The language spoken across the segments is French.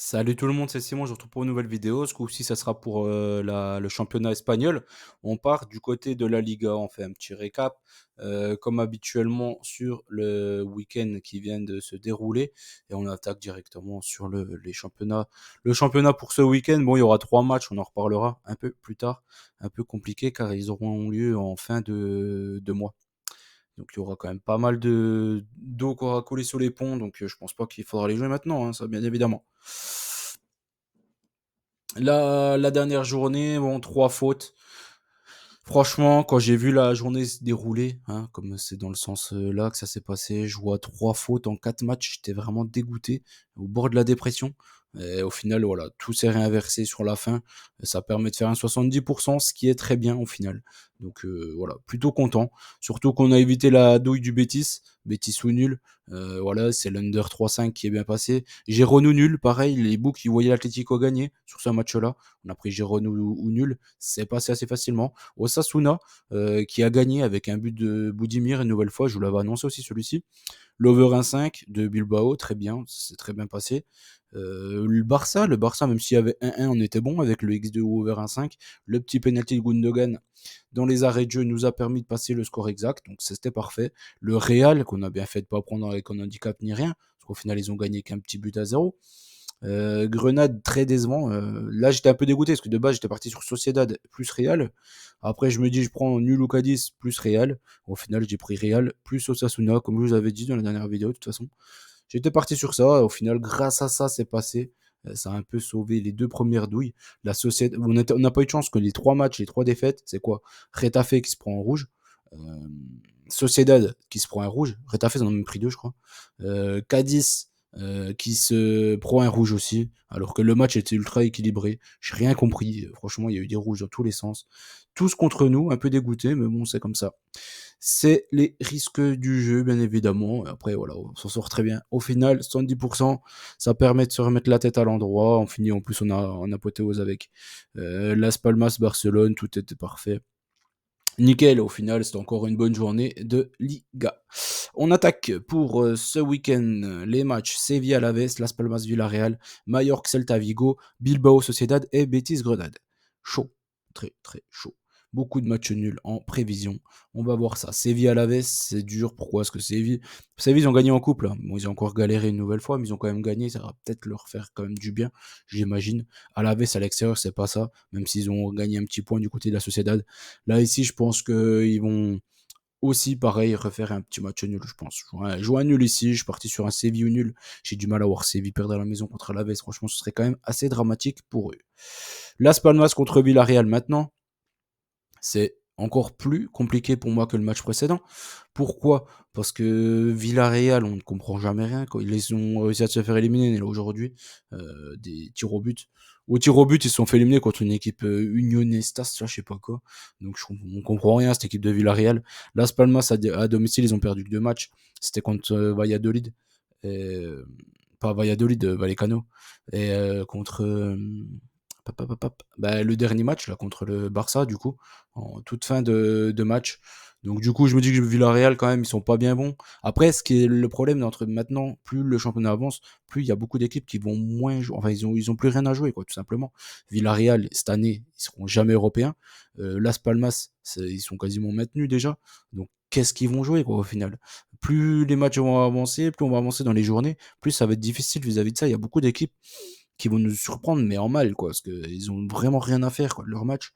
Salut tout le monde, c'est Simon, je vous retrouve pour une nouvelle vidéo. Ce coup-ci, ça sera pour le championnat espagnol. On part du côté de la Liga, on fait un petit récap, comme habituellement sur le week-end qui vient de se dérouler. Et on attaque directement sur les championnats. Le championnat pour ce week-end, bon, il y aura 3 matchs, on en reparlera un peu plus tard. Un peu compliqué car ils auront lieu en fin de mois. Donc il y aura quand même pas mal de d'eau qui aura coulé sur les ponts, donc je pense pas qu'il faudra les jouer maintenant, hein, ça bien évidemment. La dernière journée, bon, 3 fautes. Franchement, quand j'ai vu la journée se dérouler, hein, comme c'est dans le sens là que ça s'est passé, je vois 3 fautes en 4 matchs, j'étais vraiment dégoûté, au bord de la dépression. Et au final, voilà, tout s'est réinversé sur la fin. Ça permet de faire un 70%, ce qui est très bien au final. Donc voilà, plutôt content. Surtout qu'on a évité la douille du Betis, Betis ou nul. Voilà, c'est l'under 3-5 qui est bien passé. Girona nul, pareil, les books ils voyaient l'Atlético gagner sur ce match-là. On a pris Girona ou nul, c'est passé assez facilement. Osasuna, qui a gagné avec un but de Boudimir, une nouvelle fois, je vous l'avais annoncé aussi celui-ci. L'over 1,5 de Bilbao, très bien, c'est très bien passé. Le Barça, même s'il y avait 1-1, on était bon avec le X2 ou over 1,5. Le petit penalty de Gundogan dans les arrêts de jeu nous a permis de passer le score exact, donc c'était parfait. Le Real, qu'on a bien fait de ne pas prendre avec un handicap ni rien, parce qu'au final, ils ont gagné qu'un petit but à zéro. Grenade, très décevant. Là, j'étais un peu dégoûté parce que de base, j'étais parti sur Sociedad plus Real. Après, je me dis, je prends nul ou Cadiz plus Real. Au final, j'ai pris Real plus Osasuna, comme je vous avais dit dans la dernière vidéo, de toute façon. J'étais parti sur ça. Au final, grâce à ça, c'est passé. Ça a un peu sauvé les 2 premières douilles. La Sociedad, on n'a pas eu de chance que les 3 matchs, les 3 défaites, c'est quoi? Retafe qui se prend en rouge. Euh, Sociedad qui se prend un rouge. Retafe, ils en ont même pris 2, je crois. Cadiz qui se prend un rouge aussi, alors que le match était ultra équilibré. J'ai rien compris. Franchement, il y a eu des rouges dans tous les sens. Tous contre nous, un peu dégoûté, mais bon, c'est comme ça. C'est les risques du jeu, bien évidemment. Et après, voilà, on s'en sort très bien. Au final, 70%, ça permet de se remettre la tête à l'endroit. On finit en plus, on a en apothéose avec Las Palmas, Barcelone, tout était parfait. Nickel, au final, c'est encore une bonne journée de Liga. On attaque pour ce week-end les matchs Sevilla-Alaves, Las Palmas Villarreal, Mallorca Celta Vigo, Bilbao Sociedad et Betis Grenade. Chaud, très très chaud. Beaucoup de matchs nuls en prévision. On va voir ça. Séville-Alaves, c'est dur. Pourquoi? Parce que Séville, ils ont gagné en couple. Là. Bon, ils ont encore galéré une nouvelle fois, mais ils ont quand même gagné. Ça va peut-être leur faire quand même du bien, j'imagine. Alaves à l'extérieur, c'est pas ça. Même s'ils ont gagné un petit point du côté de la Sociedad. Là, ici, je pense qu'ils vont aussi, pareil, refaire un petit match nul, je pense. Jouer un nul ici, je suis parti sur un Séville ou nul. J'ai du mal à voir Séville perdre à la maison contre Alaves. Franchement, ce serait quand même assez dramatique pour eux. Las Palmas contre Villarreal maintenant. C'est encore plus compliqué pour moi que le match précédent. Pourquoi? Parce que Villarreal, on ne comprend jamais rien. Quand ils ont réussi à se faire éliminer là, aujourd'hui, des tirs au but. Au tir au but, ils se sont fait éliminer contre une équipe Unionistas, je sais pas quoi. Donc on comprend rien, cette équipe de Villarreal. Las Palmas, à domicile, ils ont perdu que 2 matchs. C'était contre Valladolid. Et, pas Valladolid, Vallecano. Et contre bah, le dernier match là contre le Barça du coup en toute fin de match. Donc du coup je me dis que Villarreal quand même ils sont pas bien bons. Après ce qui est le problème entre maintenant plus le championnat avance plus il y a beaucoup d'équipes qui vont moins jouer. Enfin ils ont plus rien à jouer quoi tout simplement. Villarreal cette année ils seront jamais européens. Las Palmas ils sont quasiment maintenus déjà. Donc qu'est-ce qu'ils vont jouer quoi au final? Plus les matchs vont avancer, plus on va avancer dans les journées, plus ça va être difficile vis-à-vis de ça. Il y a beaucoup d'équipes qui vont nous surprendre, mais en mal, quoi, parce qu'ils ont vraiment rien à faire, quoi, de leur match.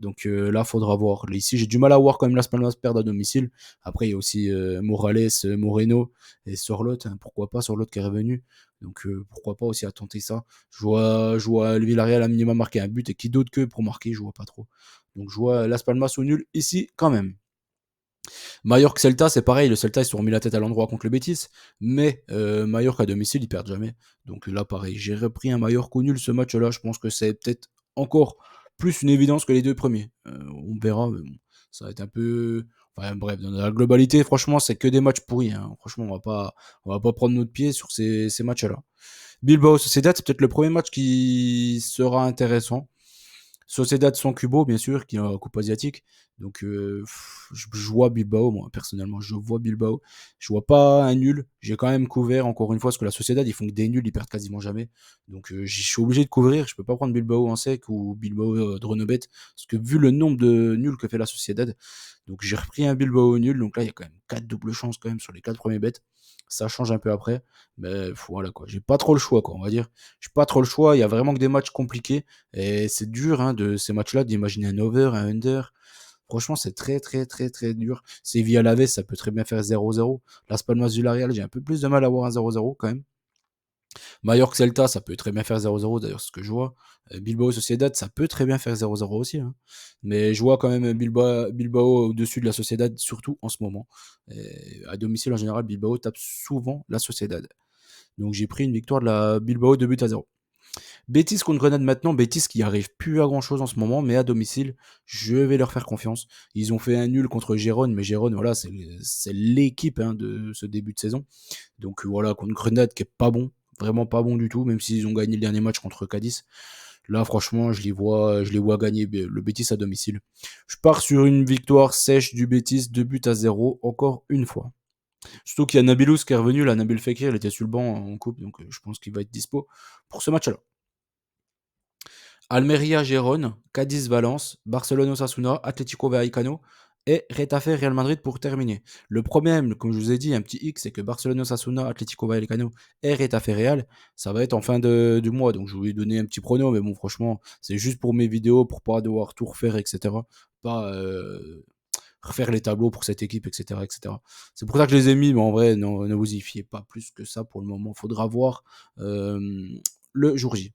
Donc là, faudra voir. Là, ici, j'ai du mal à voir quand même Las Palmas perdre à domicile. Après, il y a aussi Morales, Moreno et Sorloth. Hein, pourquoi pas Sorloth qui est revenu. Donc pourquoi pas aussi à tenter ça. Je vois le Villarreal à minimum marquer un but et qui d'autre que pour marquer, je vois pas trop. Donc je vois Las Palmas au nul ici quand même. Mallorca Celta, c'est pareil, le Celta ils se sont remis la tête à l'endroit contre le Betis, mais Mallorca à domicile ils perdent jamais. Donc là pareil, j'ai repris un Mallorca nul ce match-là, je pense que c'est peut-être encore plus une évidence que les 2 premiers. On verra, mais bon, ça va être un peu. Enfin bref, dans la globalité, franchement, c'est que des matchs pourris. Hein. Franchement, on va pas prendre notre pied sur ces matchs-là. Bilbao Sociedad, c'est peut-être le premier match qui sera intéressant. Sociedad sans Kubo, bien sûr, qui est en Coupe asiatique. Donc, je vois Bilbao, moi, personnellement. Je vois Bilbao. Je vois pas un nul. J'ai quand même couvert, encore une fois, parce que la Sociedad, ils font que des nuls, ils perdent quasiment jamais. Donc, je suis obligé de couvrir. Je peux pas prendre Bilbao en sec ou Bilbao Dronobet. Parce que vu le nombre de nuls que fait la Sociedad, donc j'ai repris un Bilbao nul. Donc là, il y a quand même 4 doubles chances quand même sur les 4 premiers bêtes. Ça change un peu après. Mais voilà quoi. J'ai pas trop le choix, quoi, on va dire. J'ai pas trop le choix. Il y a vraiment que des matchs compliqués. Et c'est dur, hein, de ces matchs-là, d'imaginer un over, un under. Franchement, c'est très, très, très, très dur. Sevilla Alaves, ça peut très bien faire 0-0. Las Palmas Villarreal, j'ai un peu plus de mal à avoir un 0-0 quand même. Mallorca Celta, ça peut très bien faire 0-0, d'ailleurs, ce que je vois. Bilbao Sociedad, ça peut très bien faire 0-0 aussi, hein. Mais je vois quand même Bilbao au-dessus de la Sociedad, surtout en ce moment. Et à domicile, en général, Bilbao tape souvent la Sociedad. Donc j'ai pris une victoire de la Bilbao 2-0. Betis contre Grenade maintenant, Betis qui arrive plus à grand chose en ce moment, mais à domicile, je vais leur faire confiance. Ils ont fait un nul contre Gérone, mais Gérone, voilà, c'est l'équipe, hein, de ce début de saison. Donc voilà, contre Grenade qui est pas bon, vraiment pas bon du tout, même s'ils ont gagné le dernier match contre Cadiz. Là, franchement, je les vois gagner le Betis à domicile. Je pars sur une victoire sèche du Betis, 2-0, encore une fois. Surtout qu'il y a Nabilous qui est revenu, là, Nabil Fekir, il était sur le banc en coupe, donc je pense qu'il va être dispo pour ce match-là. Almeria Gérone, Cadiz Valence, Barcelone Osasuna, Atlético Vallecano et Retafe Real Madrid pour terminer. Le problème, comme je vous ai dit, un petit X, c'est que Barcelone Osasuna, Atlético Vallecano et Retafe Real, ça va être en fin du mois. Donc je vous ai donné un petit prono, mais bon, franchement, c'est juste pour mes vidéos, pour pas devoir tout refaire, etc. Pas refaire les tableaux pour cette équipe, etc., etc. C'est pour ça que je les ai mis, mais en vrai, non, ne vous y fiez pas plus que ça pour le moment. Faudra voir euh, le jour J.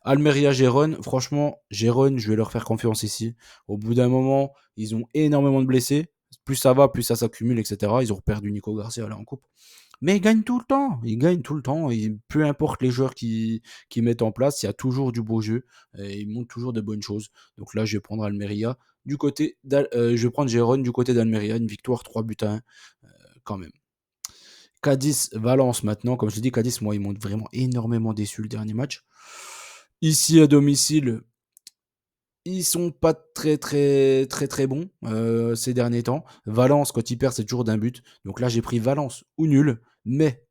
Almeria Gérone, franchement, Gérone, je vais leur faire confiance ici. Au bout d'un moment, ils ont énormément de blessés. Plus ça va, plus ça s'accumule, etc. Ils ont perdu Nico Garcia là en coupe. Mais ils gagnent tout le temps. Ils gagnent tout le temps. Et peu importe les joueurs qui mettent en place, il y a toujours du beau jeu. Et ils montrent toujours de bonnes choses. Donc là, je vais prendre Almeria du côté je vais prendre Gérone du côté d'Almeria. Une victoire 3-1 quand même. Cadiz, Valence maintenant. Comme je l'ai dit, Cadiz, moi, ils m'ont vraiment énormément déçu le dernier match. Ici à domicile, ils sont pas très très très très bons ces derniers temps. Valence, quand ils perdent, c'est toujours d'un but. Donc là, j'ai pris Valence ou nul. Mais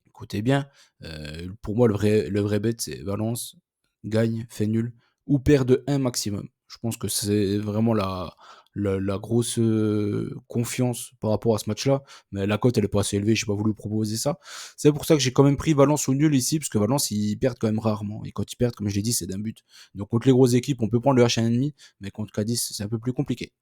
écoutez bien, pour moi, le vrai bet, c'est Valence gagne, fait nul ou perd de 1 maximum. Je pense que c'est vraiment la grosse confiance par rapport à ce match-là. Mais la cote, elle est pas assez élevée. Je n'ai pas voulu proposer ça. C'est pour ça que j'ai quand même pris Valence ou nul ici, parce que Valence, ils perdent quand même rarement. Et quand ils perdent, comme je l'ai dit, c'est d'un but. Donc contre les grosses équipes, on peut prendre le H1,5, mais contre Cadiz, c'est un peu plus compliqué.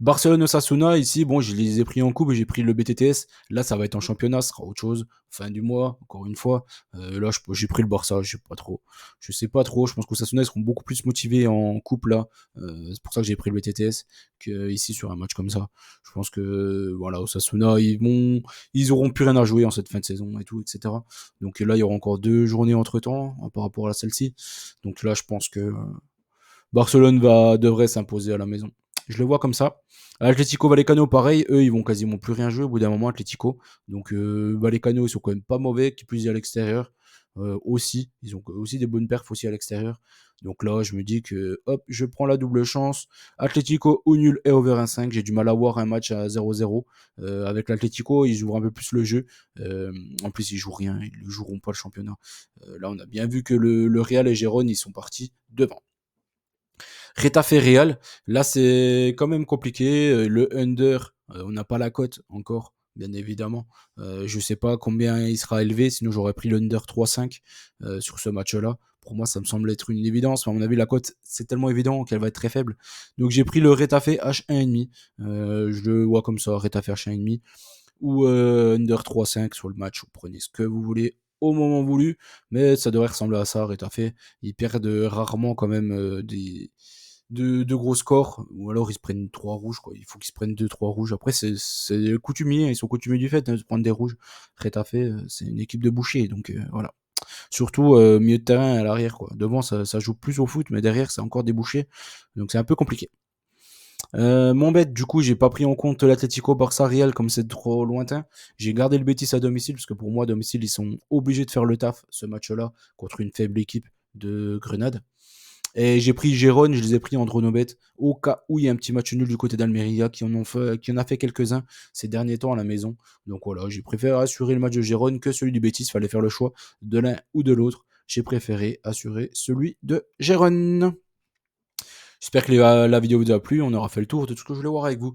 Barcelone-Osasuna, ici, bon, je les ai pris en coupe et j'ai pris le BTTS. Là, ça va être en championnat, ce sera autre chose. Fin du mois, encore une fois. Là, j'ai pris le Barça, je sais pas trop. Je sais pas trop. Je pense qu'Osasuna, ils seront beaucoup plus motivés en coupe, là. C'est pour ça que j'ai pris le BTTS qu'ici sur un match comme ça. Je pense que, voilà, Osasuna, ils auront plus rien à jouer en cette fin de saison et tout, etc. Donc là, il y aura encore 2 journées entre temps par rapport à celle-ci. Donc là, je pense que Barcelone devrait s'imposer à la maison. Je le vois comme ça. Atlético Vallecano, pareil, eux, ils vont quasiment plus rien jouer au bout d'un moment, Atlético. Donc, Vallecano, ils sont quand même pas mauvais, qui plus y à l'extérieur. Aussi, ils ont aussi des bonnes perfs aussi à l'extérieur. Donc là, je me dis que, hop, je prends la double chance. Atlético ou nul et over 1,5. J'ai du mal à voir un match à 0-0. Avec l'Atlético, ils ouvrent un peu plus le jeu. En plus, ils jouent rien, ils ne joueront pas le championnat. Là, on a bien vu que le Real et Gérone, ils sont partis devant. Retafe Real, là c'est quand même compliqué. Le under, on n'a pas la cote encore, bien évidemment. Je sais pas combien il sera élevé, sinon j'aurais pris l'under 3,5 sur ce match-là. Pour moi, ça me semble être une évidence. Mais à mon avis, la cote, c'est tellement évident qu'elle va être très faible. Donc j'ai pris le Retafe H1,5. Je le vois comme ça, Retafe H1,5. Ou under 3,5 sur le match. Vous prenez ce que vous voulez au moment voulu. Mais ça devrait ressembler à ça, Retafe. Ils perdent rarement quand même de gros scores, ou alors ils se prennent 3 rouges, quoi. Il faut qu'ils se prennent 2-3 rouges. Après, c'est coutumier, ils sont coutumiers du fait, hein, de se prendre des rouges. Retafe, c'est une équipe de bouchers, donc voilà. Surtout milieu de terrain à l'arrière, quoi. Devant, ça joue plus au foot, mais derrière, c'est encore des bouchers, donc c'est un peu compliqué. Mon bet, du coup, j'ai pas pris en compte l'Atlético Barça Real comme c'est trop lointain. J'ai gardé le Betis à domicile parce que pour moi, à domicile, ils sont obligés de faire le taf ce match-là contre une faible équipe de Grenade. Et j'ai pris Gérone, je les ai pris en Dronobet, au cas où il y a un petit match nul du côté d'Almeria, qui en a fait quelques-uns ces derniers temps à la maison. Donc voilà, j'ai préféré assurer le match de Gérone que celui du Betis. Fallait faire le choix de l'un ou de l'autre. J'ai préféré assurer celui de Gérone. J'espère que la vidéo vous a plu. On aura fait le tour de tout ce que je voulais voir avec vous.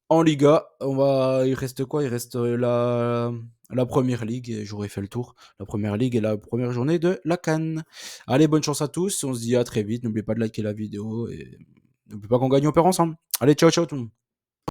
En Liga, il reste quoi? Il reste la première ligue, et j'aurais fait le tour. La première ligue et la première journée de la CAN. Allez, bonne chance à tous. On se dit à très vite. N'oubliez pas de liker la vidéo et n'oubliez pas qu'on gagne, on perd ensemble. Allez, ciao, ciao tout le monde.